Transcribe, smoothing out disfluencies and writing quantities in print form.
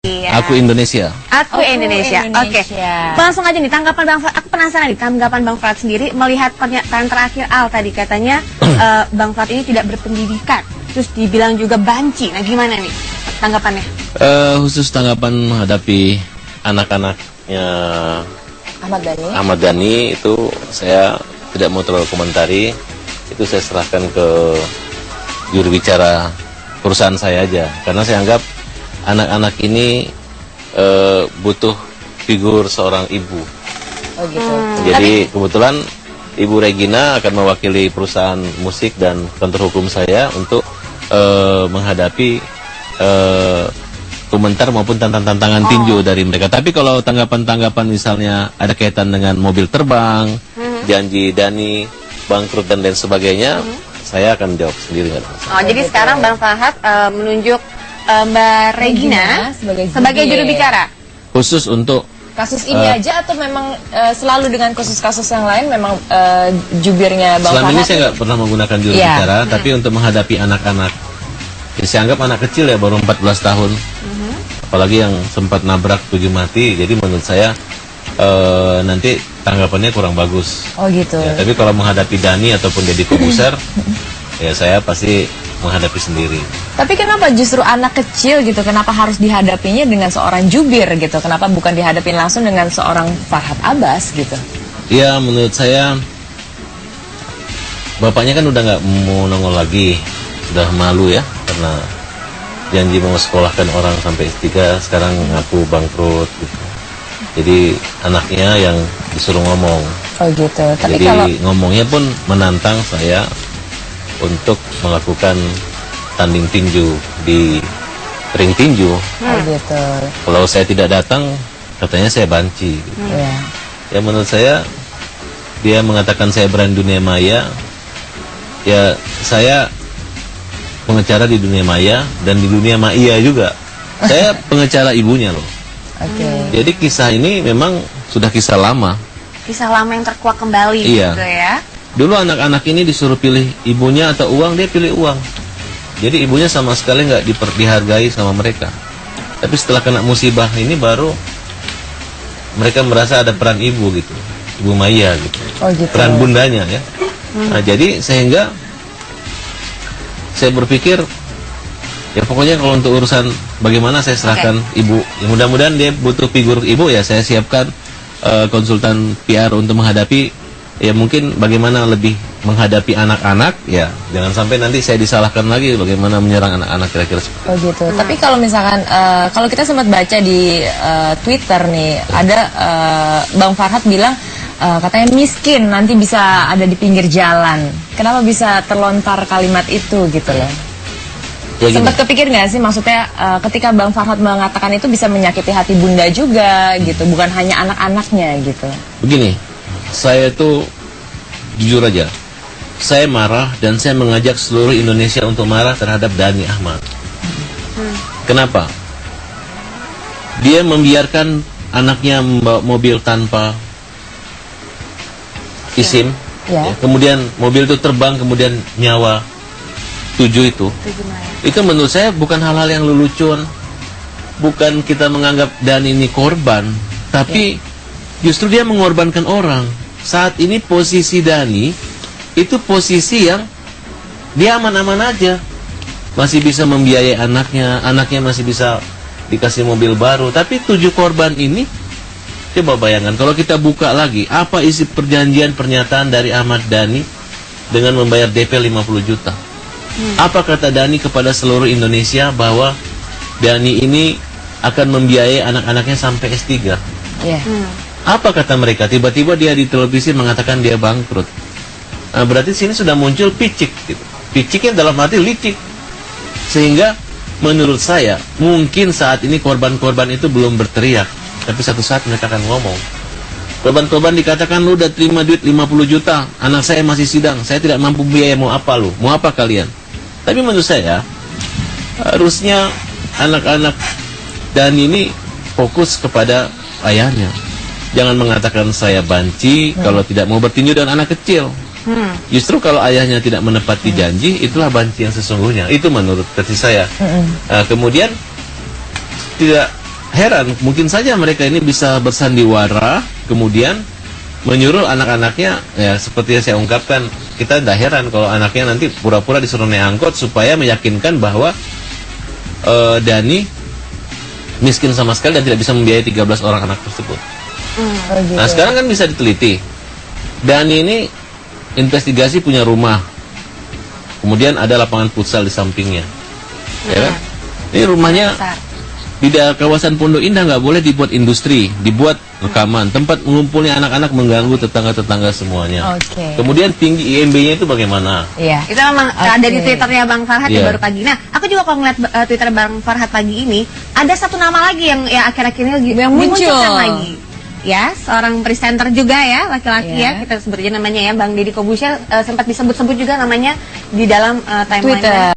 Iya. Aku Indonesia. Aku Indonesia. Oke. Langsung aja nih tanggapan Bang Fuad. Aku penasaran nih tanggapan Bang Fuad sendiri melihat pernyataan terakhir Al tadi katanya Bang Fuad ini tidak berpendidikan. Terus dibilang juga banci. Nah gimana nih tanggapannya? Khusus tanggapan menghadapi anak-anaknya Ahmad Dhani itu saya tidak mau terlalu komentari. Itu saya serahkan ke juru bicara perusahaan saya aja. Karena saya anggap anak-anak ini butuh figur seorang ibu. Oh gitu. Jadi kebetulan Ibu Regina akan mewakili perusahaan musik dan kantor hukum saya untuk menghadapi komentar maupun tantangan tinju dari mereka. Tapi kalau tanggapan-tanggapan misalnya ada kaitan dengan mobil terbang, janji Dhani, bangkrut dan lain sebagainya, saya akan jawab sendiri. Jadi sekarang Bang Farhad menunjuk Mbak Regina sebagai juru bicara khusus untuk kasus ini aja, atau memang selalu dengan kasus-kasus yang lain memang jubirnya Bang selama Farhad? ini saya nggak pernah menggunakan juru bicara, tapi untuk menghadapi anak-anak, saya anggap anak kecil ya, baru 14 tahun, apalagi yang sempat nabrak 7 mati, jadi menurut saya nanti tanggapannya kurang bagus. Oh gitu. Ya, tapi kalau menghadapi Dhani ataupun Deddy Corbuzier, ya saya pasti menghadapi sendiri. Tapi kenapa justru anak kecil gitu, kenapa harus dihadapinya dengan seorang jubir gitu? Kenapa bukan dihadapin langsung dengan seorang Farhad Abbas gitu? Ya menurut saya bapaknya kan udah nggak mau nongol lagi, sudah malu ya, karena janji mau sekolahkan orang sampai S3, sekarang ngaku bangkrut gitu. Jadi anaknya yang disuruh ngomong. Oh gitu. Tapi jadi kalau ngomongnya pun menantang saya untuk melakukan tanding tinju di ring tinju. oh gitu. Kalau saya tidak datang, katanya saya banci. Gitu. Ya menurut saya, dia mengatakan saya berani dunia maya. Ya saya pengacara di dunia maya dan di dunia maya juga. Saya pengacara ibunya loh. Jadi kisah ini memang sudah kisah lama. Kisah lama yang terkuak kembali gitu ya. Dulu anak-anak ini disuruh pilih ibunya atau uang, dia pilih uang. Jadi ibunya sama sekali nggak dihargai sama mereka. Tapi setelah kena musibah ini baru mereka merasa ada peran ibu gitu, ibu Maya gitu, peran bundanya ya. Nah, jadi sehingga saya berpikir ya pokoknya kalau untuk urusan bagaimana saya serahkan ibu. Ya, mudah-mudahan dia butuh figur ibu, ya saya siapkan konsultan PR untuk menghadapi. Ya mungkin bagaimana lebih menghadapi anak-anak, ya jangan sampai nanti saya disalahkan lagi bagaimana menyerang anak-anak kira-kira seperti itu. Oh gitu. Tapi kalau misalkan kalau kita sempat baca di Twitter nih, ada Bang Farhad bilang katanya miskin nanti bisa ada di pinggir jalan. Kenapa bisa terlontar kalimat itu gitu loh? Ya, sempat kepikir nggak sih, maksudnya ketika Bang Farhad mengatakan itu bisa menyakiti hati bunda juga gitu, bukan hanya anak-anaknya gitu. Begini, saya tuh jujur aja, saya marah dan saya mengajak seluruh Indonesia untuk marah terhadap Dhani Ahmad. Kenapa? Dia membiarkan anaknya membawa mobil tanpa izin, kemudian mobil itu terbang, kemudian nyawa 7 itu. Itu menurut saya bukan hal-hal yang lelucon, bukan kita menganggap Dhani ini korban, tapi justru dia mengorbankan orang. Saat ini posisi Dhani itu posisi yang dia aman-aman aja, masih bisa membiayai anaknya, anaknya masih bisa dikasih mobil baru. Tapi 7 korban ini, coba bayangkan kalau kita buka lagi apa isi perjanjian pernyataan dari Ahmad Dhani dengan membayar DP 50 juta. Apa kata Dhani kepada seluruh Indonesia bahwa Dhani ini akan membiayai anak-anaknya sampai S3. Apa kata mereka? Tiba-tiba dia di televisi mengatakan dia bangkrut. Nah, berarti sini sudah muncul picik gitu. Piciknya dalam arti licik. Sehingga menurut saya mungkin saat ini korban-korban itu belum berteriak, tapi satu saat mereka akan ngomong. Korban-korban dikatakan, lu udah terima duit 50 juta, anak saya masih sidang, saya tidak mampu biaya, mau apa lu? Mau apa kalian? Tapi menurut saya harusnya anak-anak Dhani ini fokus kepada ayahnya. Jangan mengatakan saya banci kalau tidak mau bertinju dengan anak kecil. Justru kalau ayahnya tidak menepati janji, itulah banci yang sesungguhnya. Itu menurut versi saya. Kemudian tidak heran, mungkin saja mereka ini bisa bersandiwara, kemudian menyuruh anak-anaknya, ya seperti yang saya ungkapkan, kita tidak heran kalau anaknya nanti pura-pura disuruh naik angkot supaya meyakinkan bahwa Dani miskin sama sekali dan tidak bisa membiayai 13 orang anak tersebut. Gitu. Nah sekarang kan bisa diteliti, Dani ini investigasi punya rumah, kemudian ada lapangan futsal di sampingnya, ya kan? Ini rumahnya di kawasan Pondok Indah, nggak boleh dibuat industri, dibuat rekaman, tempat mengumpulnya anak-anak mengganggu tetangga-tetangga semuanya. Kemudian tinggi IMB-nya itu bagaimana? Iya. Itu memang ada di Twitternya Bang Farhat yang baru pagi. Nah, aku juga kalau ngeliat Twitter Bang Farhat pagi ini, ada satu nama lagi yang ya akhir-akhir ini dimunculkan lagi. Ya, seorang presenter juga ya, laki-laki ya, kita sebut aja namanya ya, Bang Deddy Kobusya, sempat disebut-sebut juga namanya di dalam timeline.